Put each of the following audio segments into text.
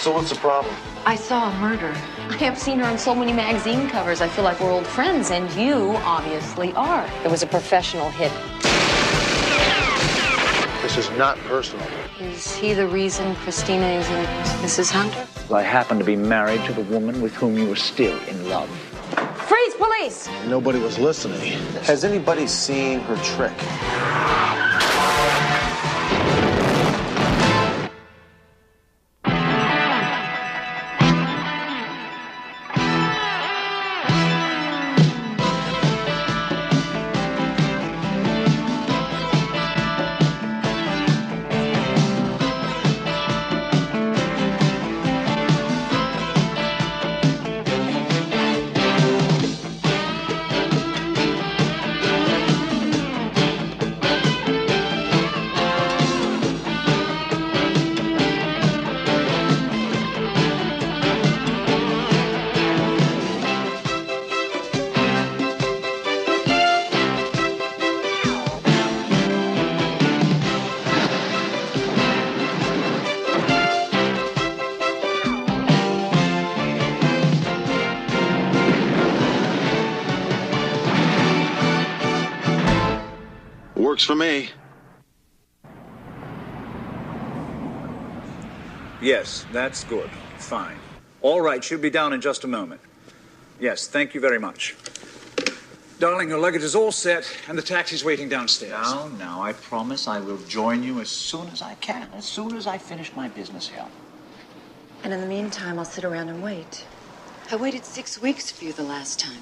So what's the problem? I saw a murder. I have seen her on so many magazine covers. I feel like we're old friends, and you obviously are. It was a professional hit. This is not personal. Is he the reason Christina isn't Mrs. Hunter? I happen to be married to the woman with whom you were still in love. Freeze, police! Nobody was listening. Has anybody seen her trick? Works for me. Yes, that's good. Fine. All right, she'll be down in just a moment. Yes, thank you very much. Darling, your luggage is all set, and the taxi's waiting downstairs. Now, I promise I will join you as soon as I can, as soon as I finish my business here. And in the meantime, I'll sit around and wait. I waited 6 weeks for you the last time.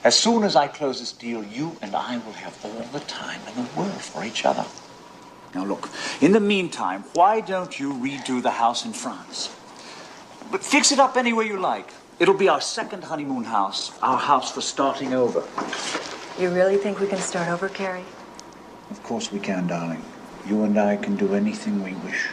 As soon as I close this deal, you and I will have all the time in the world for each other. Now, look, in the meantime, why don't you redo the house in France? But fix it up any way you like. It'll be our second honeymoon house, our house for starting over. You really think we can start over, Carrie? Of course we can, darling. You and I can do anything we wish.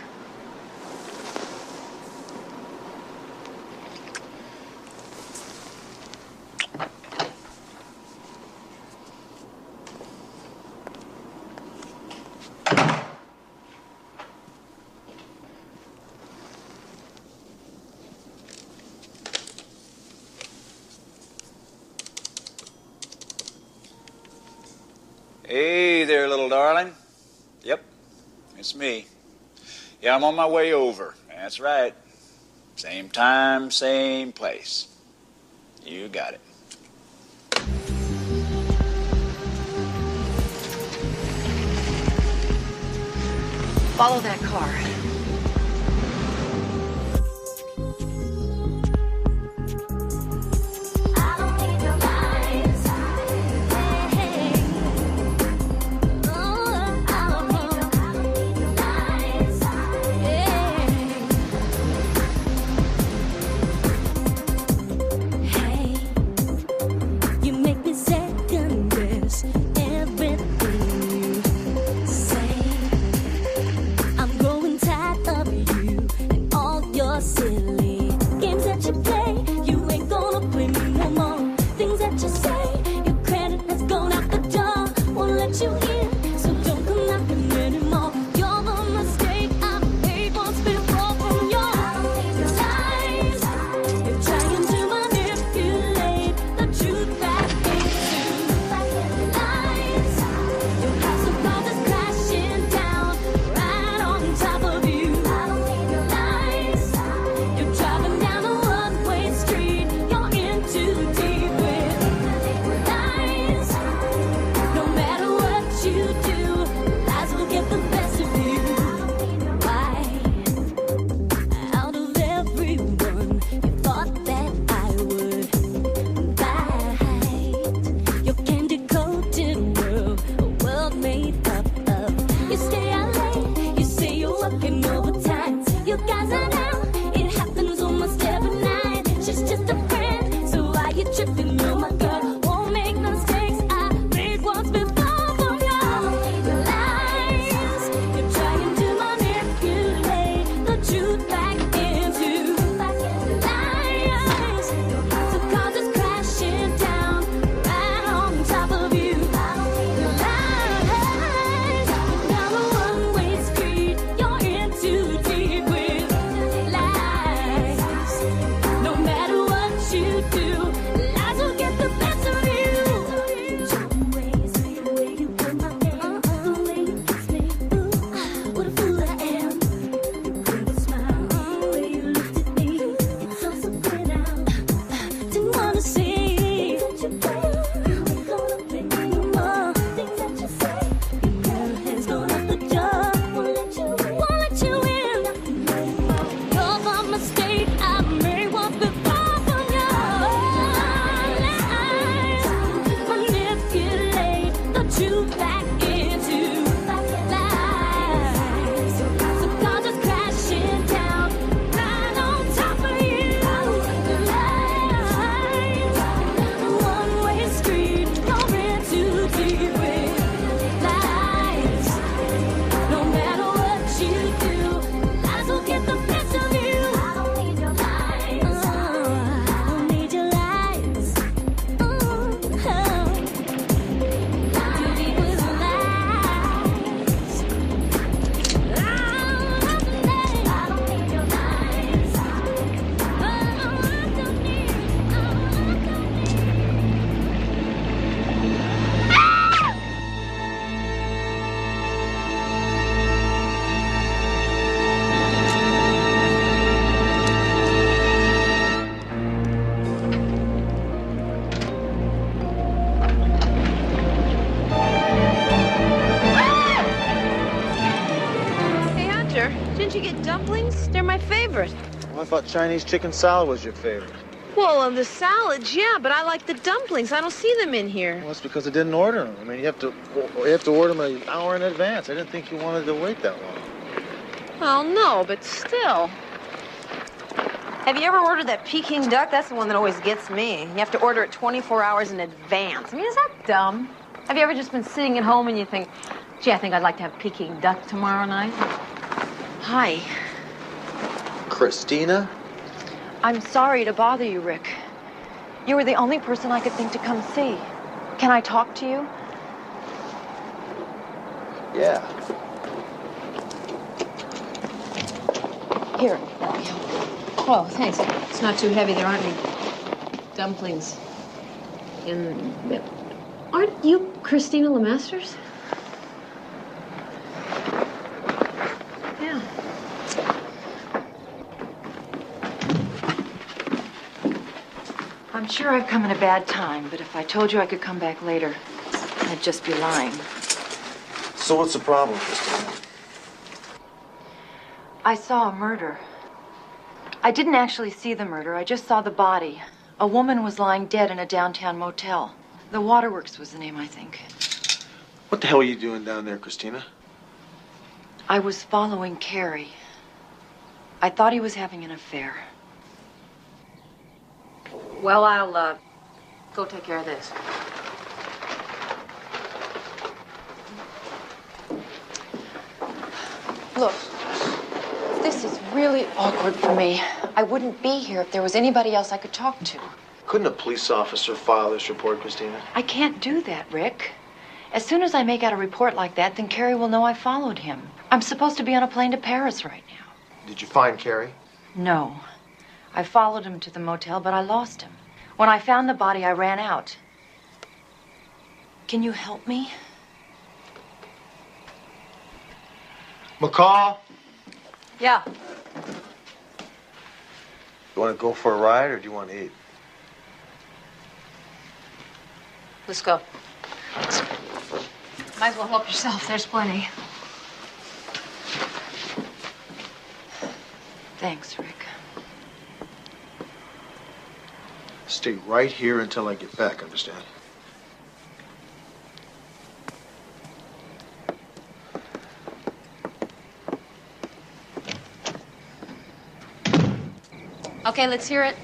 Hey there, little darling. Yep, it's me. Yeah, I'm on my way over. That's right. Same time, same place. You got it. Follow that car. lobster. Didn't you get dumplings? They're my favorite. Well, I thought Chinese chicken salad was your favorite. Well, of the salads, yeah, but I like the dumplings. I don't see them in here. Well, that's because I didn't order them. I mean, you have to order them an hour in advance. I didn't think you wanted to wait that long. Well, no, but still. Have you ever ordered that Peking duck? That's the one that always gets me. You have to order it 24 hours in advance. I mean, is that dumb? Have you ever just been sitting at home and you think, gee, I think I'd like to have Peking duck tomorrow night? Hi. Christina? I'm sorry to bother you, Rick. You were the only person I could think to come see. Can I talk to you? Yeah. Here. Oh, thanks. It's not too heavy. There aren't any dumplings in... Aren't you Christina Lemasters? Yeah. I'm sure I've come at a bad time, but if I told you I could come back later, I'd just be lying. So what's the problem, Christina? I saw a murder. I didn't actually see the murder. I just saw the body. A woman was lying dead in a downtown motel. The Waterworks was the name, I think. What the hell are you doing down there, Christina? I was following Carrie. I thought he was having an affair. Well, I'll, go take care of this. Look, this is really awkward for me. I wouldn't be here if there was anybody else I could talk to. Couldn't a police officer file this report, Christina? I can't do that, Rick. As soon as I make out a report like that, then Carrie will know I followed him. I'm supposed to be on a plane to Paris right now. Did you find Carrie? No. I followed him to the motel, but I lost him. When I found the body, I ran out. Can you help me? McCall? Yeah. You want to go for a ride, or do you want to eat? Let's go. Might as well help yourself. There's plenty. Thanks, Rick. Stay right here until I get back, understand? Okay, let's hear it.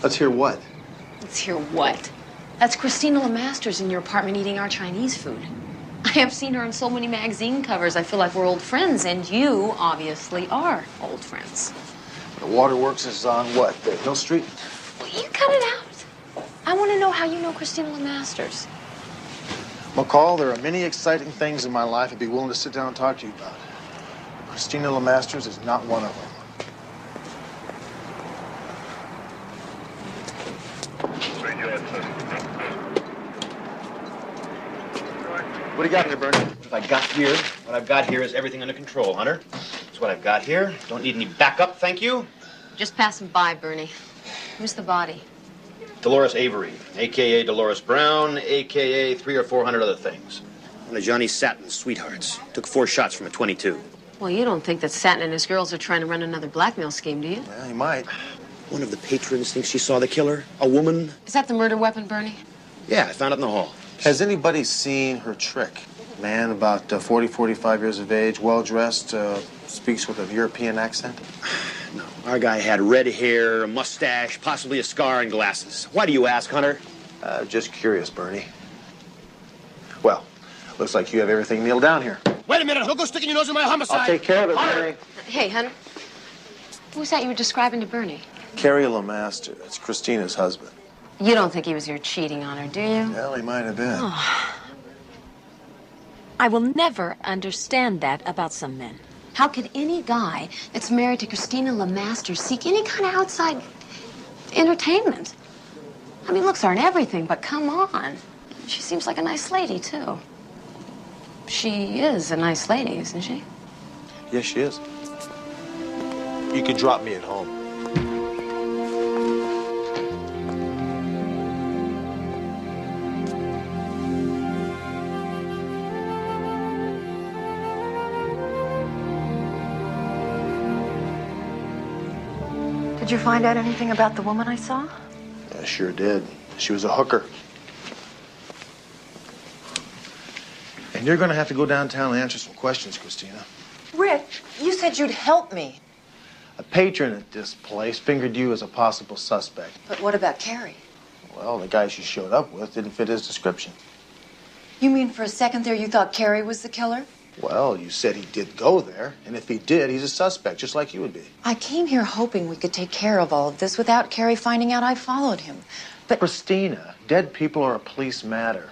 Let's hear what? Let's hear what? That's Christina Lemasters in your apartment eating our Chinese food. I have seen her on so many magazine covers. I feel like we're old friends, and you obviously are old friends. The Waterworks is on what? The Hill Street? Well, you cut it out. I want to know how you know Christina Lemasters. McCall, there are many exciting things in my life I'd be willing to sit down and talk to you about. Christina Lemasters is not one of them. What do you got there, Bernie? What I've got here is everything under control, Hunter. That's what I've got here. Don't need any backup, thank you. Just passing by, Bernie. Who's the body? Dolores Avery, a.k.a. Dolores Brown, a.k.a. 300 or 400 other things. One of Johnny Satin's sweethearts. Took 4 shots from a .22. Well, you don't think that Satin and his girls are trying to run another blackmail scheme, do you? Well, he might. One of the patrons thinks she saw the killer. A woman. Is that the murder weapon, Bernie? Yeah, I found it in the hall. Has anybody seen her trick? Man about 40, 45 years of age, well-dressed, speaks with a European accent? No, our guy had red hair, a mustache, possibly a scar, and glasses. Why do you ask, Hunter? Just curious, Bernie. Well, looks like you have everything nailed down here. Wait a minute, don't go sticking your nose in my homicide. I'll take care of it, Bernie. Hey, Hunter. Who's that you were describing to Bernie? Carrie Lemaster. It's Christina's husband. You don't think he was here cheating on her, do you? Well, he might have been. I will never understand that about some men. How could any guy that's married to Christina Lemaster seek any kind of outside entertainment? I mean, looks aren't everything, but come on. She seems like a nice lady, too. She is a nice lady, isn't she? Yes, she is. You can drop me at home. Did you find out anything about the woman I saw? I sure did. She was a hooker. And you're going to have to go downtown and answer some questions, Christina. Rick, you said you'd help me. A patron at this place fingered you as a possible suspect. But what about Carrie? Well, the guy she showed up with didn't fit his description. You mean for a second there you thought Carrie was the killer? Well, you said he did go there, and if he did, he's a suspect, just like you would be. I came here hoping we could take care of all of this without Carrie finding out I followed him. But Christina, dead people are a police matter.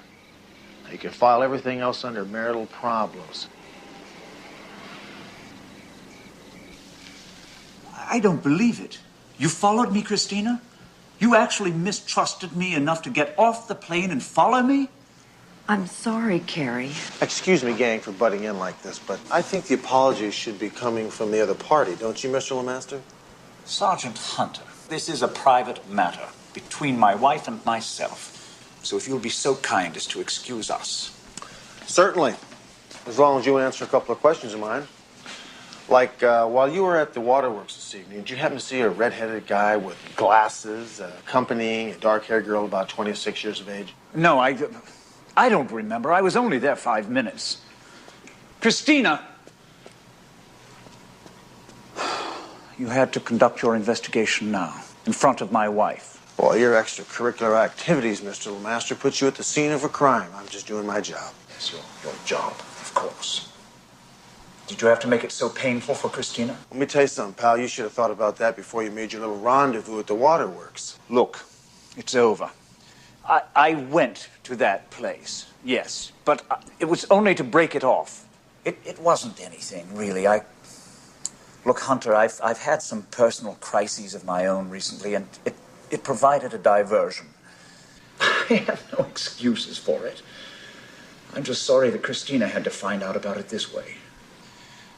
You can file everything else under marital problems. I don't believe it. You followed me, Christina? You actually mistrusted me enough to get off the plane and follow me? I'm sorry, Carrie. Excuse me, gang, for butting in like this, but I think the apologies should be coming from the other party, don't you, Mr. Lemaster? Sergeant Hunter, this is a private matter between my wife and myself. So if you'll be so kind as to excuse us. Certainly, as long as you answer a couple of questions of mine. Like, while you were at the waterworks this evening, did you happen to see a red-headed guy with glasses accompanying a dark-haired girl about 26 years of age? No, I don't remember. I was only there 5 minutes. Christina! You had to conduct your investigation now, in front of my wife. Well, your extracurricular activities, Mr. Lemaster, put you at the scene of a crime. I'm just doing my job. Yes, your job, of course. Did you have to make it so painful for Christina? Let me tell you something, pal. You should have thought about that before you made your little rendezvous at the waterworks. Look, it's over. I went to that place, yes, but it was only to break it off. It wasn't anything, really. Look, Hunter, I've had some personal crises of my own recently, and it provided a diversion. I have no excuses for it. I'm just sorry that Christina had to find out about it this way.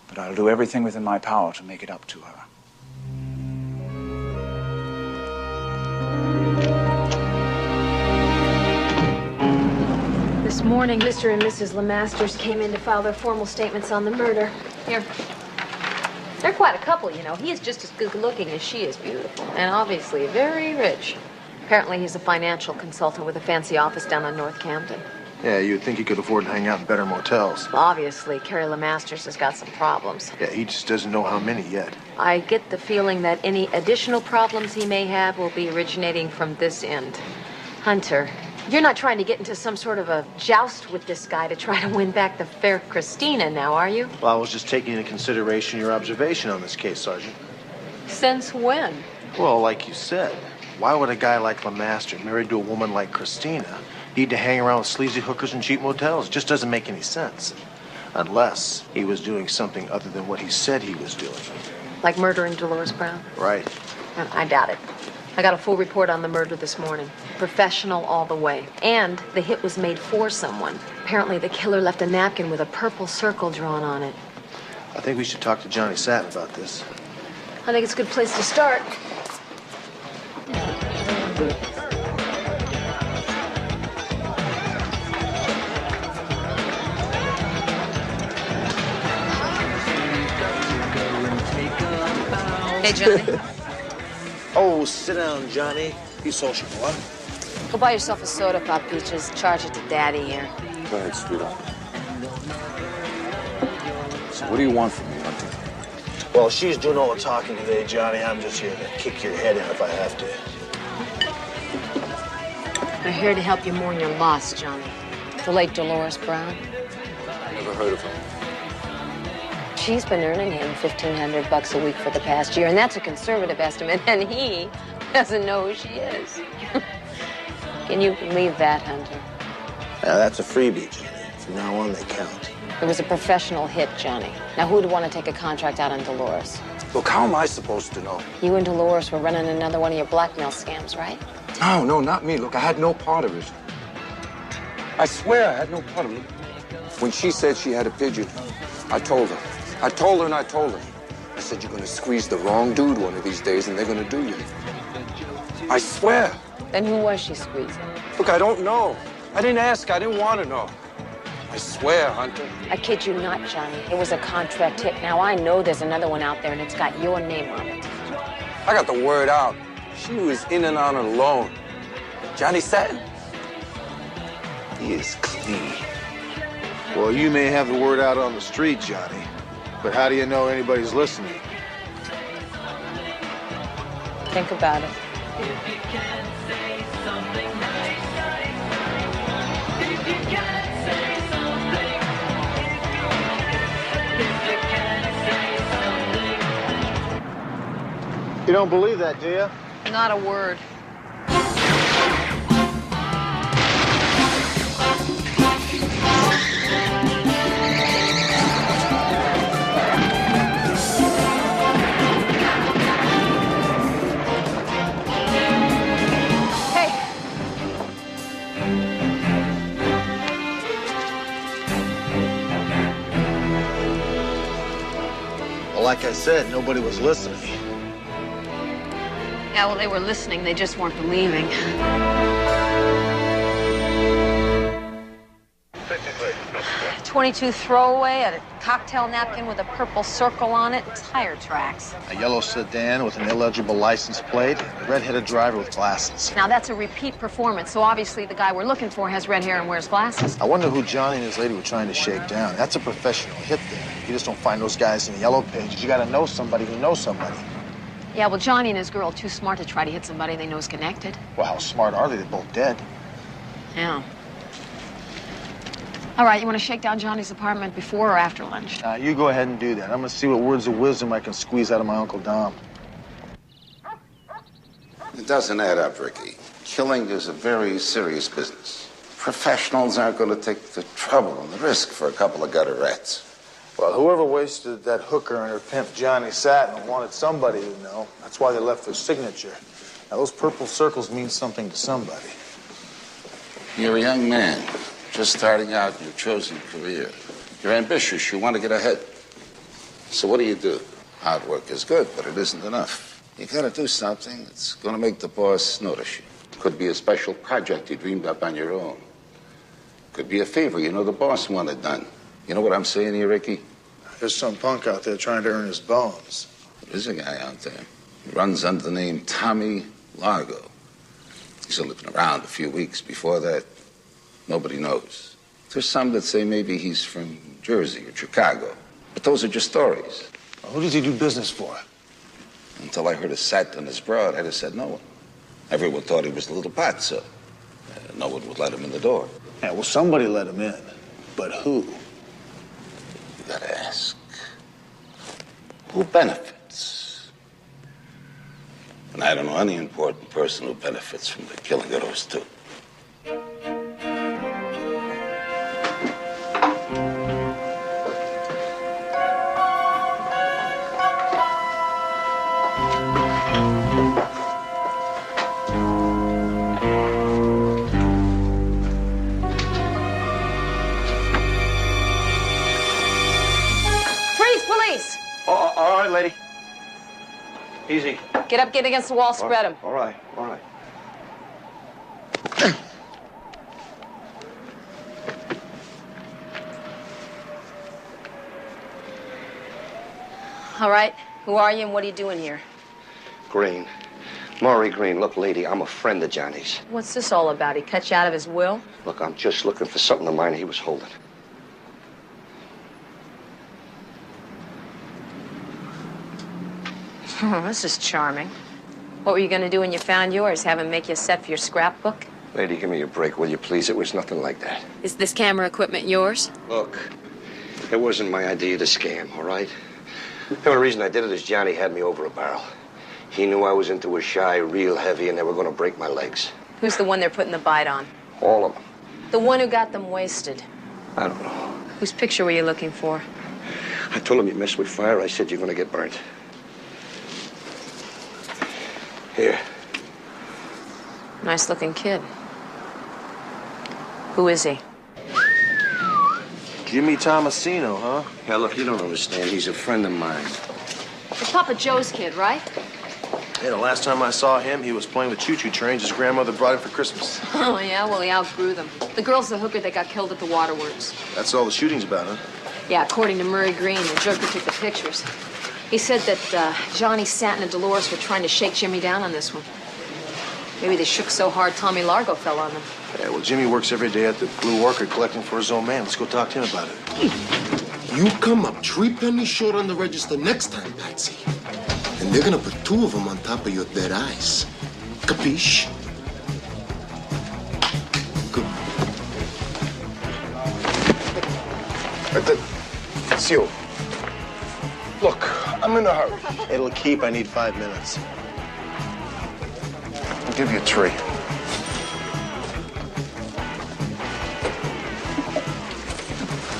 But I'll do everything within my power to make it up to her. This morning, Mr. and Mrs. Lemasters came in to file their formal statements on the murder. Here. They're quite a couple, you know. He is just as good-looking as she is beautiful, and obviously very rich. Apparently, he's a financial consultant with a fancy office down on North Camden. Yeah, you'd think he could afford to hang out in better motels. Obviously, Carrie Lemasters has got some problems. Yeah, he just doesn't know how many yet. I get the feeling that any additional problems he may have will be originating from this end. Hunter, you're not trying to get into some sort of a joust with this guy to try to win back the fair Christina now, are you? Well, I was just taking into consideration your observation on this case, Sergeant. Since when? Well, like you said, why would a guy like Lemaster, married to a woman like Christina, need to hang around with sleazy hookers and cheap motels? It just doesn't make any sense. Unless he was doing something other than what he said he was doing. Like murdering Dolores Brown? Right. I doubt it. I got a full report on the murder this morning. Professional all the way. And the hit was made for someone. Apparently the killer left a napkin with a purple circle drawn on it. I think we should talk to Johnny Satin about this. I think it's a good place to start. Hey, Johnny. Oh, sit down, Johnny. Be sociable, huh? Go buy yourself a soda pop, Peaches. Charge it to Daddy here. Go ahead, sweetheart. So what do you want from me, Hunter? Well, she's doing all the talking today, Johnny. I'm just here to kick your head in if I have to. We're here to help you mourn your loss, Johnny. The late Dolores Brown. Never heard of her. She's been earning him $1,500 a week for the past year, and that's a conservative estimate, and he doesn't know who she is. Can you believe that, Hunter? Yeah, that's a freebie, Johnny. From now on, they count. It was a professional hit, Johnny. Now, who'd want to take a contract out on Dolores? Look, how am I supposed to know? You and Dolores were running another one of your blackmail scams, right? No, not me. Look, I had no part of it. I swear I had no part of it. When she said she had a pigeon, I told her. I told her. I said, you're gonna squeeze the wrong dude one of these days and they're gonna do you. I swear. Then who was she squeezing? Look, I don't know. I didn't ask. I didn't want to know. I swear, Hunter. I kid you not, Johnny. It was a contract hit. Now, I know there's another one out there, and it's got your name on it. I got the word out. She was in and out alone. Johnny Satin? He is clean. Well, you may have the word out on the street, Johnny, but how do you know anybody's listening? Think about it. You don't believe that, do you? Not a word. Well, like I said, nobody was listening. Yeah, well, they were listening. They just weren't believing. 22 throwaway, a cocktail napkin with a purple circle on it, tire tracks. A yellow sedan with an illegible license plate, and a red-headed driver with glasses. Now, that's a repeat performance, so obviously the guy we're looking for has red hair and wears glasses. I wonder who Johnny and his lady were trying to shake down. That's a professional hit there. You just don't find those guys in the yellow pages. You gotta know somebody who knows somebody. Yeah, well, Johnny and his girl are too smart to try to hit somebody they know is connected. Well, how smart are they? They're both dead. Yeah. All right, you want to shake down Johnny's apartment before or after lunch? You go ahead and do that. I'm gonna see what words of wisdom I can squeeze out of my Uncle Dom. It doesn't add up, Ricky. Killing is a very serious business. Professionals aren't going to take the trouble and the risk for a couple of gutterettes. Well, whoever wasted that hooker and her pimp Johnny Satin wanted somebody to know. That's why they left their signature. Now, those purple circles mean something to somebody. You're a young man, just starting out in your chosen career. You're ambitious. You want to get ahead. So what do? Hard work is good, but it isn't enough. You got to do something that's going to make the boss notice you. Could be a special project you dreamed up on your own. Could be a favor you know the boss wanted done. You know what I'm saying here, Ricky? There's some punk out there trying to earn his bones. There's a guy out there. He runs under the name Tommy Largo. He's only been around a few weeks. Before that, nobody knows. There's some that say maybe he's from Jersey or Chicago. But those are just stories. Well, who does he do business for? Until I heard a sat on his broad, I just said no one. Everyone thought he was a little pazzo. No one would let him in the door. Yeah, well, somebody let him in. But who? You gotta ask. Who benefits? And I don't know any important person who benefits from the killing of those two. All right, lady. Easy. Get up, get against the wall, spread them. All right, all right. All right, who are you and what are you doing here? Green. Maury Green. Look, lady, I'm a friend of Johnny's. What's this all about? He cut you out of his will? Look, I'm just looking for something of mine he was holding. This is charming. What were you going to do when you found yours? Have him make you a set for your scrapbook? Lady, give me a break, will you, please? It was nothing like that. Is this camera equipment yours? Look, it wasn't my idea to scam, all right? The only reason I did it is Johnny had me over a barrel. He knew I was into a shy real heavy and they were going to break my legs. Who's the one they're putting the bite on? All of them. The one who got them wasted. I don't know. Whose picture were you looking for? I told him you mess with fire. I said you're going to get burnt. Here. Nice looking kid. Who is he? Jimmy Tomasino, huh? Yeah, look, you don't understand. He's a friend of mine. It's Papa Joe's kid, right? Yeah, the last time I saw him, he was playing with choo-choo trains his grandmother brought him for Christmas. Oh, yeah? Well, he outgrew them. The girl's the hooker that got killed at the waterworks. That's all the shooting's about, huh? Yeah, according to Murray Green, the joker took the pictures. He said that Johnny Satin and Dolores were trying to shake Jimmy down on this one. Maybe they shook so hard Tommy Largo fell on them. Yeah, well, Jimmy works every day at the Blue Orchid collecting for his own man. Let's go talk to him about it. You come up 3 pennies short on the register next time, Patsy. And they're gonna put 2 of them on top of your dead eyes. Capiche? Good. It's you. Look, I'm in a hurry. It'll keep. I need 5 minutes. I'll give you a tree.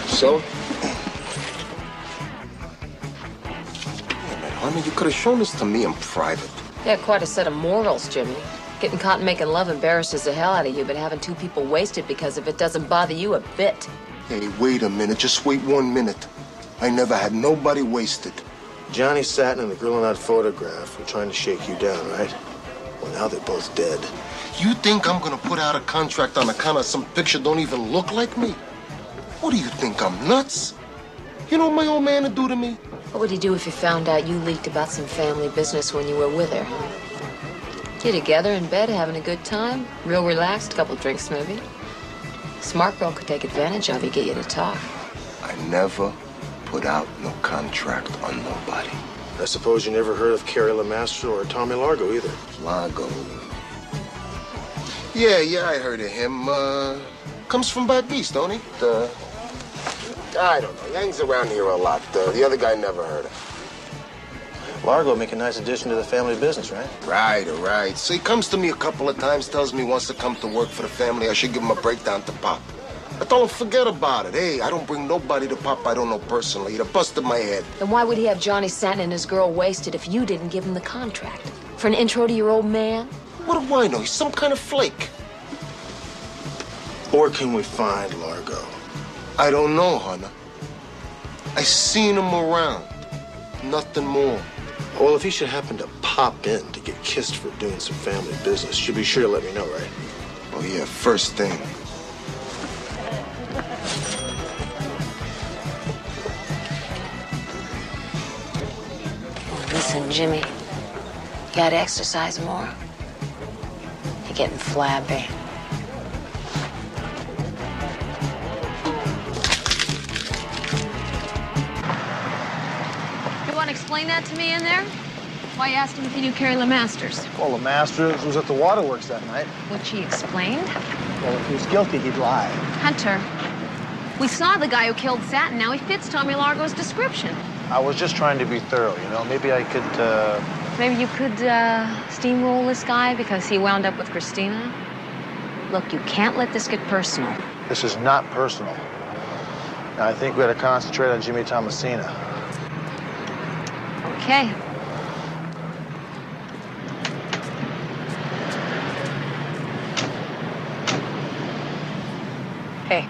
So? Honey, you could have shown this to me in private. Yeah, quite a set of morals, Jimmy. Getting caught making love embarrasses the hell out of you, but having 2 people wasted because of it doesn't bother you a bit. Hey, wait a minute. Just wait 1 minute. I never had nobody wasted. Johnny Satin and the girl in that photograph were trying to shake you down, right? Well, now they're both dead. You think I'm gonna put out a contract on account of some picture don't even look like me? What do you think, I'm nuts? You know what my old man would do to me? What would he do if he found out you leaked about some family business when you were with her? You together in bed, having a good time? Real relaxed, couple drinks maybe? Smart girl could take advantage of you, get you to talk. I never put out no contract on nobody. I suppose you never heard of Carrie LeMaster or Tommy Largo either. Largo. Yeah, I heard of him. Comes from back east, don't he? I don't know. He hangs around here a lot. The other guy never heard of. Largo would make a nice addition to the family business, right? Right. So he comes to me a couple of times, tells me he wants to come to work for the family. I should give him a breakdown to Pop. I told him, forget about it. Hey, I don't bring nobody to Pop I don't know personally. He'd have busted my head. Then why would he have Johnny Satin and his girl wasted if you didn't give him the contract? For an intro to your old man? What do I know? He's some kind of flake. Or can we find Largo? I don't know, Hunter. I seen him around. Nothing more. Well, if he should happen to pop in to get kissed for doing some family business, you'll be sure to let me know, right? Oh, yeah, first thing. Listen, Jimmy, you gotta exercise more. You're getting flabby. You want to explain that to me in there? Why you asked him if he knew Carrie LeMasters? Well, LeMasters was at the waterworks that night. What she explained? Well, if he was guilty, he'd lie. Hunter, we saw the guy who killed Satin. Now he fits Tommy Largo's description. I was just trying to be thorough, you know? Maybe I could, Maybe you could steamroll this guy because he wound up with Christina? Look, you can't let this get personal. This is not personal. Now, I think we ought to concentrate on Jimmy Thomasina. Okay. Hey.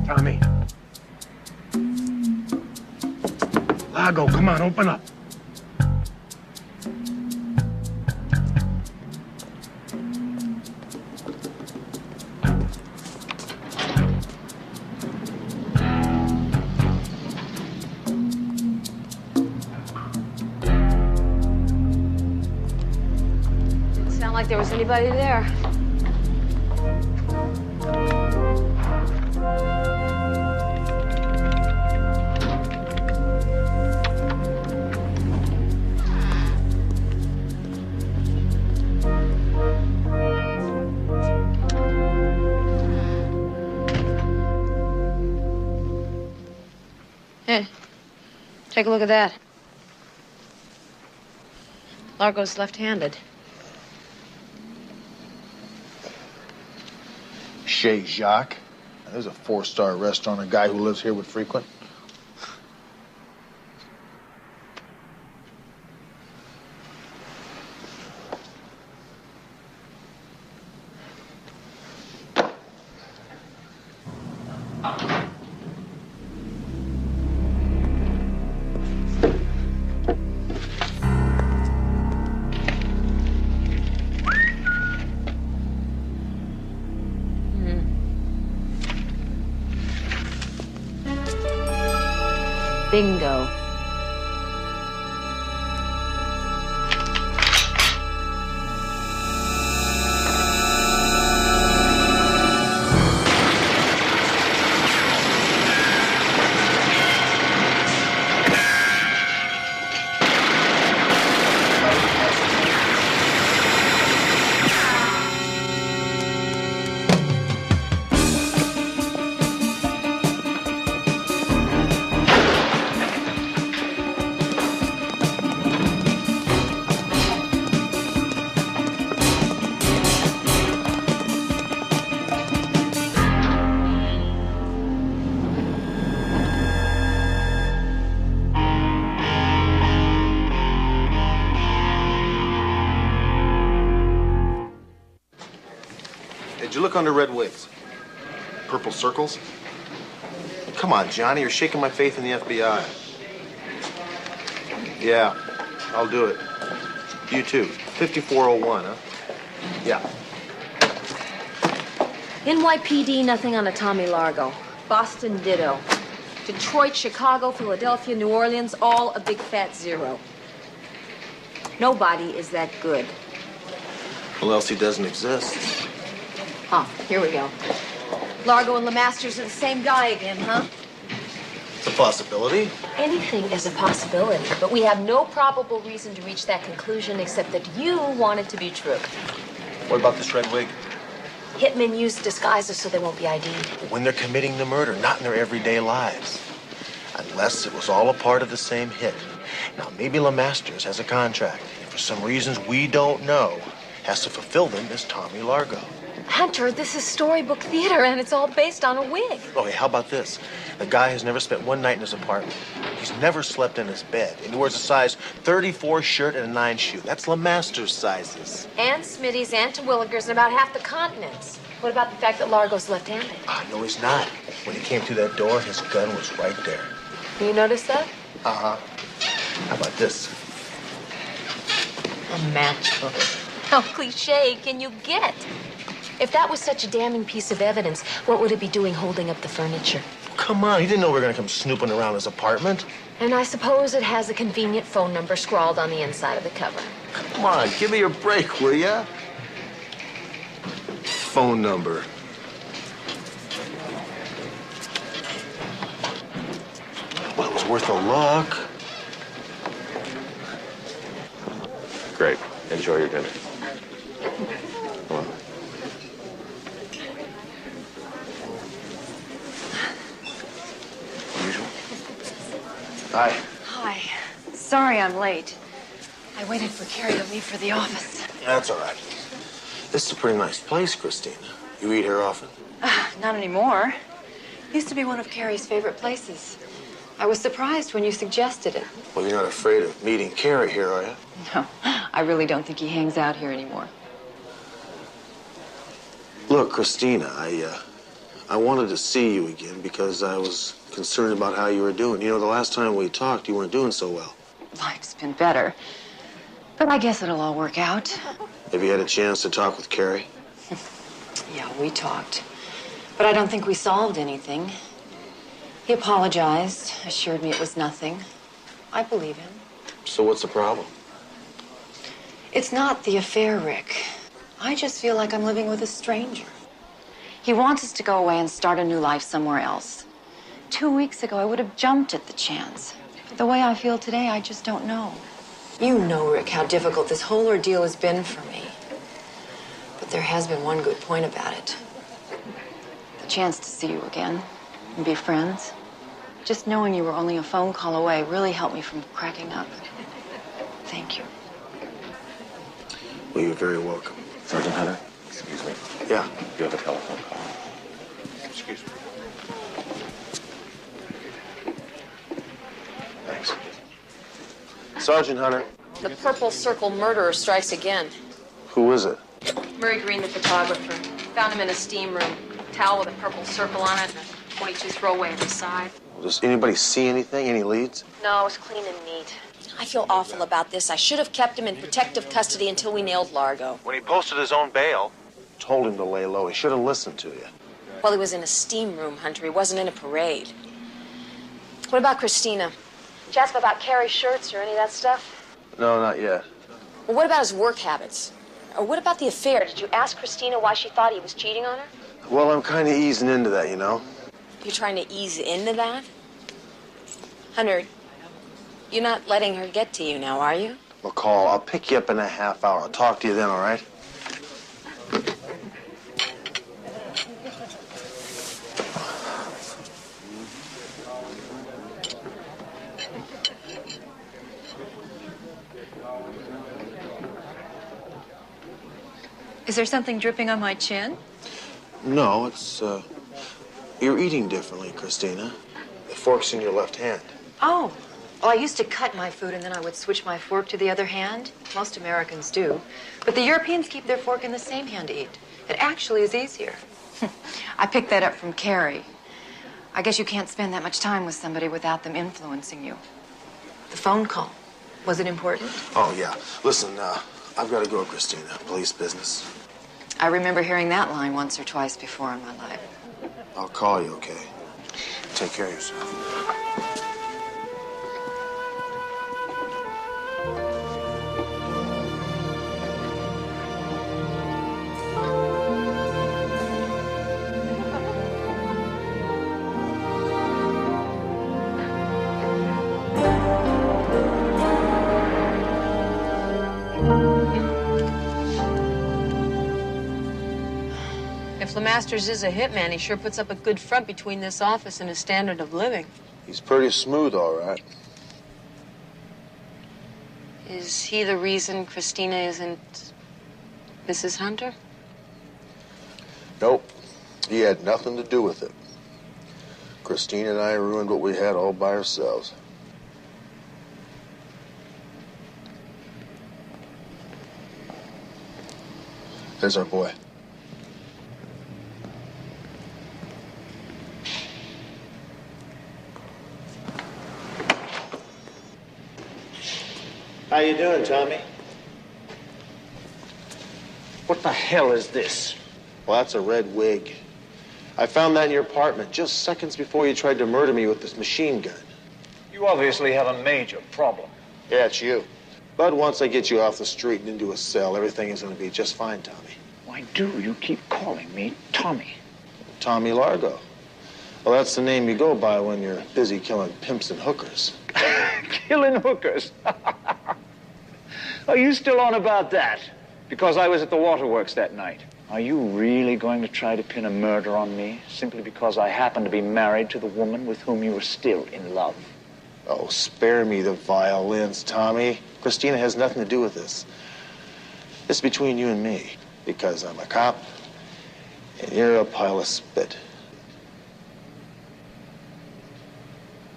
Tommy. Largo, come on, open up. Didn't sound like there was anybody there. Take a look at that. Largo's left-handed. Chez Jacques. There's a 4-star restaurant a guy who lives here would frequent. Bingo. Did you look under red wigs? Purple circles? Come on, Johnny, you're shaking my faith in the FBI. Yeah, I'll do it. You too. 5401, huh? Yeah. NYPD, nothing on a Tommy Largo. Boston, ditto. Detroit, Chicago, Philadelphia, New Orleans, all a big fat zero. Nobody is that good. Well, else he doesn't exist. Oh, here we go. Largo and LeMasters are the same guy again, huh? It's a possibility. Anything is a possibility, but we have no probable reason to reach that conclusion except that you want it to be true. What about this red wig? Hitmen use disguises so they won't be ID'd. When they're committing the murder, not in their everyday lives. Unless it was all a part of the same hit. Now, maybe LeMasters has a contract, and for some reasons we don't know, has to fulfill them as Tommy Largo. Hunter, this is storybook theater, and it's all based on a wig. Oh, hey, how about this? The guy has never spent one night in his apartment. He's never slept in his bed. And he wears a size 34 shirt and a 9 shoe. That's LeMasters sizes. And Smitty's and Terwilliger's and about half the continents. What about the fact that Largo's left-handed? No, he's not. When he came through that door, his gun was right there. You notice that? Uh-huh. How about this? A matchbook. How cliche can you get? If that was such a damning piece of evidence, what would it be doing holding up the furniture? Come on, he didn't know we were going to come snooping around his apartment. And I suppose it has a convenient phone number scrawled on the inside of the cover. Come on, give me a break, will ya? Phone number. Well, it was worth a look. Great. Enjoy your dinner. Come on. Usual. Hi. Hi. Sorry I'm late. I waited for Carrie to leave for the office. That's all right. This is a pretty nice place, Christina. You eat here often? Not anymore. Used to be one of Carrie's favorite places. I was surprised when you suggested it. Well, you're not afraid of meeting Carrie here, are you? No, I really don't think he hangs out here anymore. Look, Christina, I wanted to see you again because I was concerned about how you were doing. You know, the last time we talked, you weren't doing so well. Life's been better. But I guess it'll all work out. Have you had a chance to talk with Carrie? Yeah, we talked. But I don't think we solved anything. He apologized, assured me it was nothing. I believe him. So what's the problem? It's not the affair, Rick. I just feel like I'm living with a stranger. He wants us to go away and start a new life somewhere else. 2 weeks ago, I would have jumped at the chance. But the way I feel today, I just don't know. You know, Rick, how difficult this whole ordeal has been for me. But there has been one good point about it. The chance to see you again and be friends. Just knowing you were only a phone call away really helped me from cracking up. Thank you. Well, you're very welcome. Sergeant Hunter, excuse me. Yeah. You have a telephone call. Excuse me. Thanks. Sergeant Hunter. The Purple Circle murderer strikes again. Who is it? Murray Green, the photographer. Found him in a steam room. Towel with a purple circle on it and a .22 throwaway at the side. Does anybody see anything? Any leads? No, it was clean and neat. I feel awful about this. I should have kept him in protective custody until we nailed Largo. When he posted his own bail, told him to lay low. He should have listened to you. Well, he was in a steam room, Hunter. He wasn't in a parade. What about Christina? Did you ask him about Carrie's shirts or any of that stuff? No, not yet. Well, what about his work habits? Or what about the affair? Did you ask Christina why she thought he was cheating on her? Well, I'm kind of easing into that, you know. You're trying to ease into that? Hunter, you're not letting her get to you now, are you? McCall, I'll pick you up in a half hour. I'll talk to you then, all right? Is there something dripping on my chin? No, it's, you're eating differently, Christina. The fork's in your left hand. Oh. Oh, I used to cut my food and then I would switch my fork to the other hand. Most Americans do. But the Europeans keep their fork in the same hand to eat. It actually is easier. I picked that up from Carrie. I guess you can't spend that much time with somebody without them influencing you. The phone call. Was it important? Oh, yeah. Listen, I've got to go, Christina. Police business. I remember hearing that line once or twice before in my life. I'll call you, okay? Take care of yourself. If Lemasters is a hitman, he sure puts up a good front between this office and his standard of living. He's pretty smooth, all right. Is he the reason Christina isn't Mrs. Hunter? Nope. He had nothing to do with it. Christine and I ruined what we had all by ourselves. There's our boy. How you doing, Tommy? What the hell is this? Well, that's a red wig. I found that in your apartment just seconds before you tried to murder me with this machine gun. You obviously have a major problem. Yeah, it's you. But once I get you off the street and into a cell, everything is going to be just fine, Tommy. Why do you keep calling me Tommy? Tommy Largo. Well, that's the name you go by when you're busy killing pimps and hookers. Killing hookers? Are you still on about that? Because I was at the waterworks that night. Are you really going to try to pin a murder on me simply because I happen to be married to the woman with whom you were still in love? Oh, spare me the violins, Tommy. Christina has nothing to do with this. It's between you and me, because I'm a cop, and you're a pile of spit.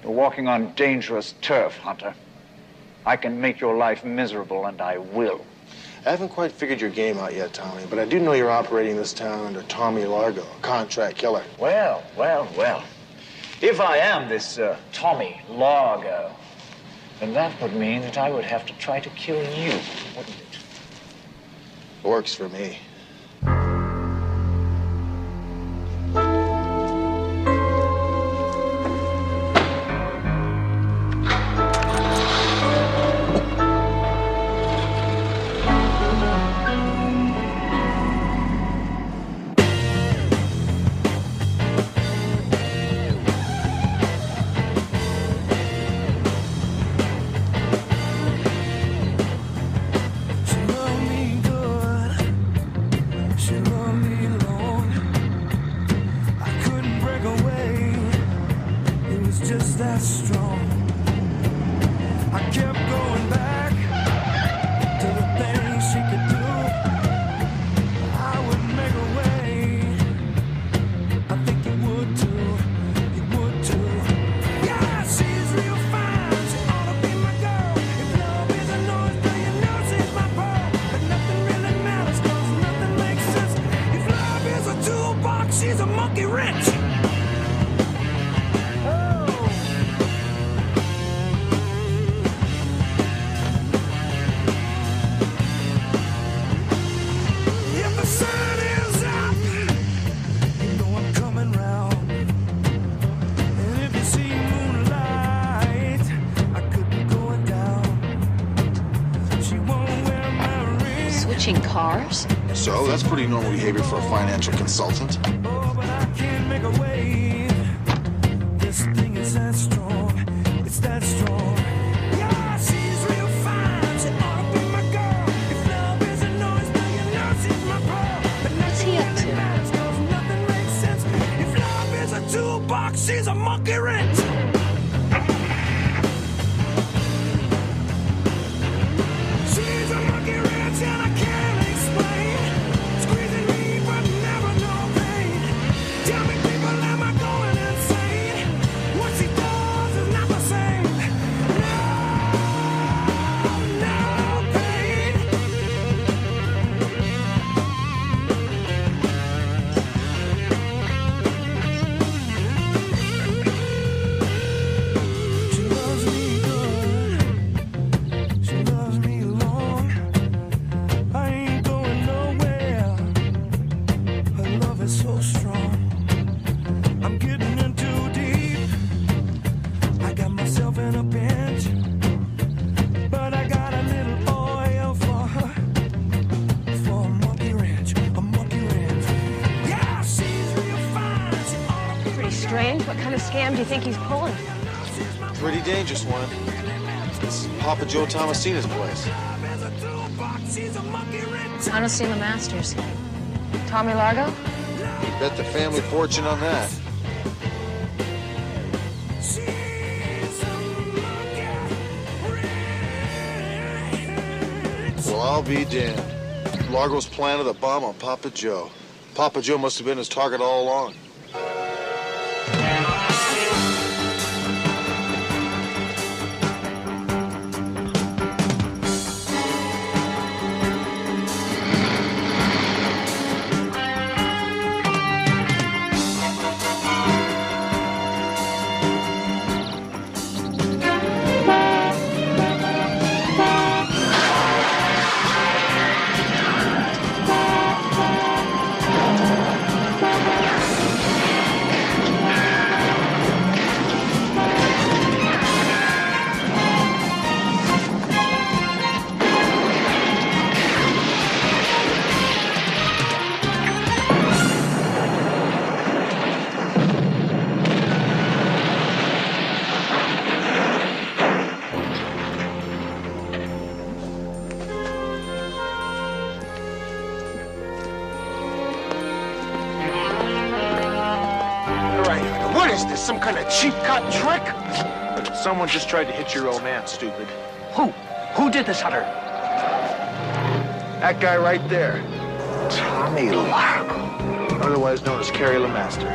You're walking on dangerous turf, Hunter. I can make your life miserable, and I will. I haven't quite figured your game out yet, Tommy, but I do know you're operating this town under Tommy Largo, a contract killer. Well. If I am this Tommy Largo, then that would mean that I would have to try to kill you, wouldn't it? Works for me. washing cars? So, that's pretty normal behavior for a financial consultant. This thing is that strong. It's that strong. Yeah, she's real fine. She ought to be my girl. If love is a noise, then you know she's my pearl. But What's he up to? cause nothing makes sense. If love is a toolbox, she's a monkey wrench. She's a monkey wrench and I can't explain. Squeezing me but never no pain. Tell me people, am I going insane? What she does is not the same. No pain. She loves me good. She loves me long. I ain't going nowhere. Her love is so strong. I'm getting in too deep. I got myself in a pinch, but I got a little oil for her. For a monkey wrench, a monkey wrench. Yeah, she's real fine. She ought to be Pretty strange. What kind of scam do you think he's pulling? Pretty dangerous one. This is Papa Joe Tomasino's place. as a toolbox. She's a monkey wrench. I don't see the Masters. Tommy Largo? You bet the family fortune on that. She's a monkey wrench. Well, I'll be damned. Largo's planted a bomb on Papa Joe. Papa Joe must have been his target all along. What is this, some kind of cheap cut trick? Someone just tried to hit your old man, stupid. Who? Who did this, Hunter? That guy right there, Tommy Largo. otherwise known as Carrie LeMaster.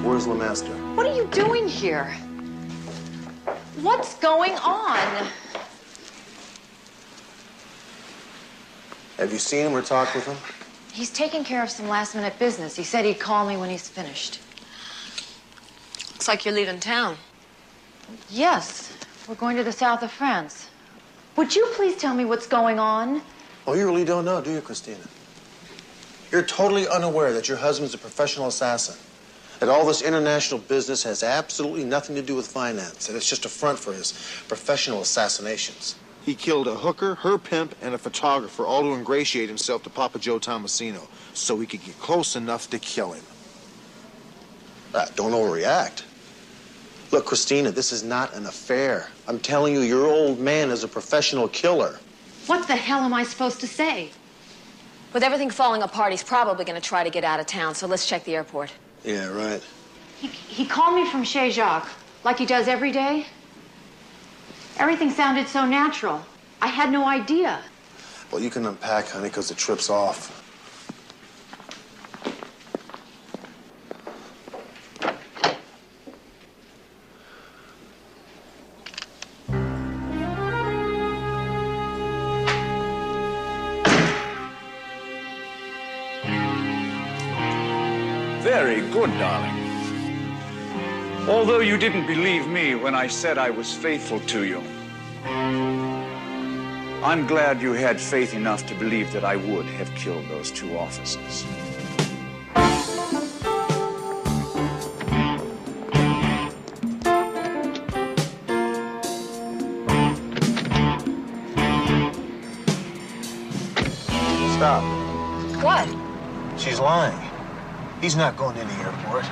Where's LeMaster? What are you doing here? What's going on? Have you seen him or talked with him? He's taking care of some last-minute business. He said he'd call me when he's finished. Looks like you're leaving town. Yes, we're going to the south of France. Would you please tell me what's going on? Oh, you really don't know, do you, Christina? You're totally unaware that your husband's a professional assassin. That all this international business has absolutely nothing to do with finance. And it's just a front for his professional assassinations. He killed a hooker, her pimp, and a photographer, all to ingratiate himself to Papa Joe Tomasino, so he could get close enough to kill him. Don't overreact. Look, Christina, this is not an affair. I'm telling you, your old man is a professional killer. What the hell am I supposed to say? With everything falling apart, he's probably going to try to get out of town, so let's check the airport. Yeah, right. He called me from Chez Jacques, like he does every day. Everything sounded so natural. I had no idea. Well, you can unpack, honey, because the trip's off. Very good, darling. Although you didn't believe me when I said I was faithful to you, I'm glad you had faith enough to believe that I would have killed those two officers. Stop. What? She's lying. He's not going to the airport.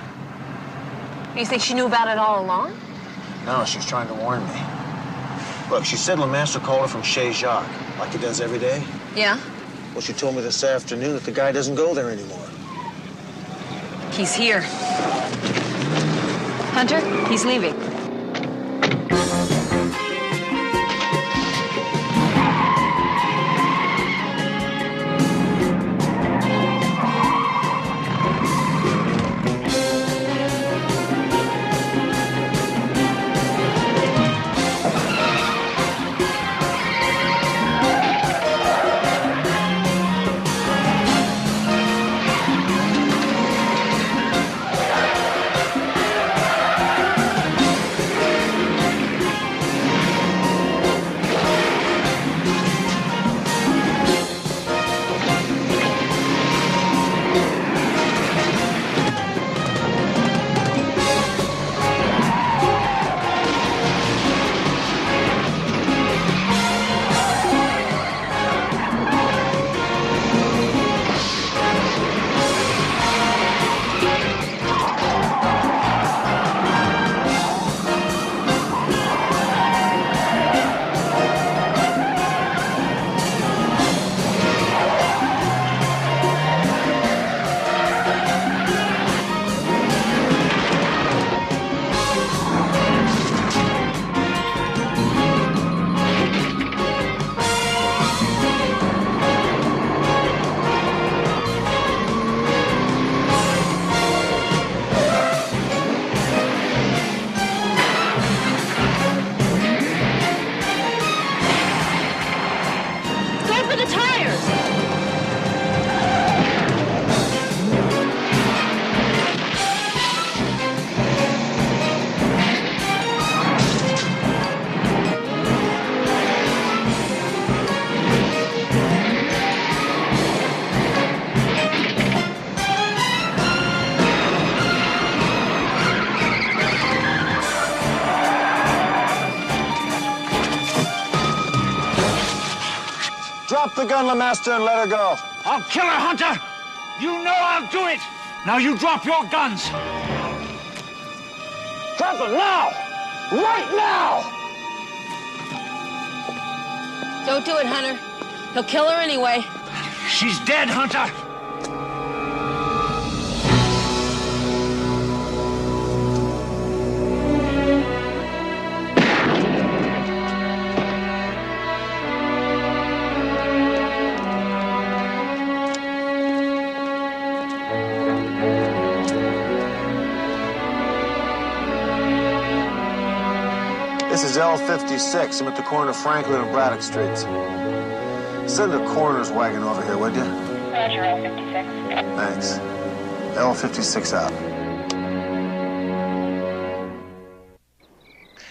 You think she knew about it all along? No, she was trying to warn me. Look, she said LeMaster called her from Chez Jacques, like he does every day. Yeah? Well, she told me this afternoon that the guy doesn't go there anymore. He's here. Hunter, he's leaving. Drop the gun, LeMaster, and let her go. I'll kill her, Hunter! You know I'll do it! Now you drop your guns! Drop them now! Right now! Don't do it, Hunter. He'll kill her anyway. She's dead, Hunter! This is L56. I'm at the corner of Franklin and Braddock Streets. Send a coroner's wagon over here, would you? Roger, L56. Thanks. L56 out.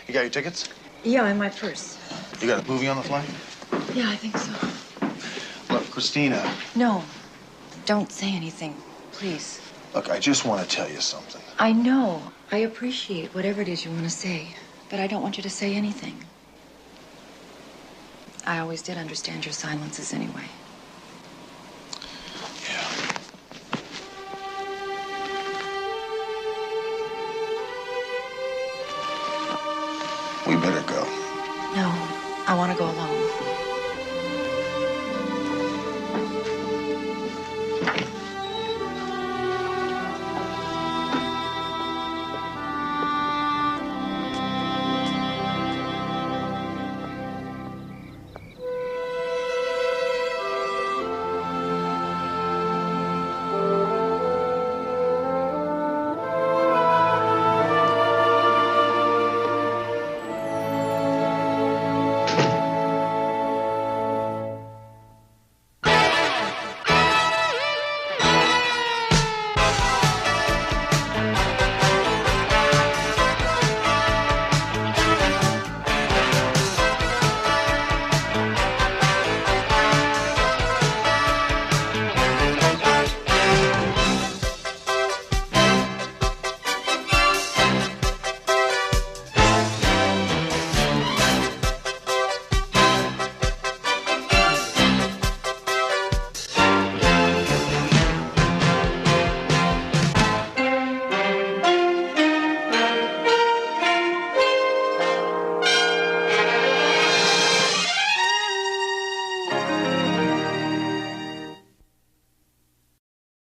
You got your tickets? Yeah, in my purse. You got a movie on the flight? Yeah, I think so. Look, Christina. No, don't say anything, please. Look, I just want to tell you something. I know. I appreciate whatever it is you want to say, but I don't want you to say anything. I always did understand your silences anyway. We better go.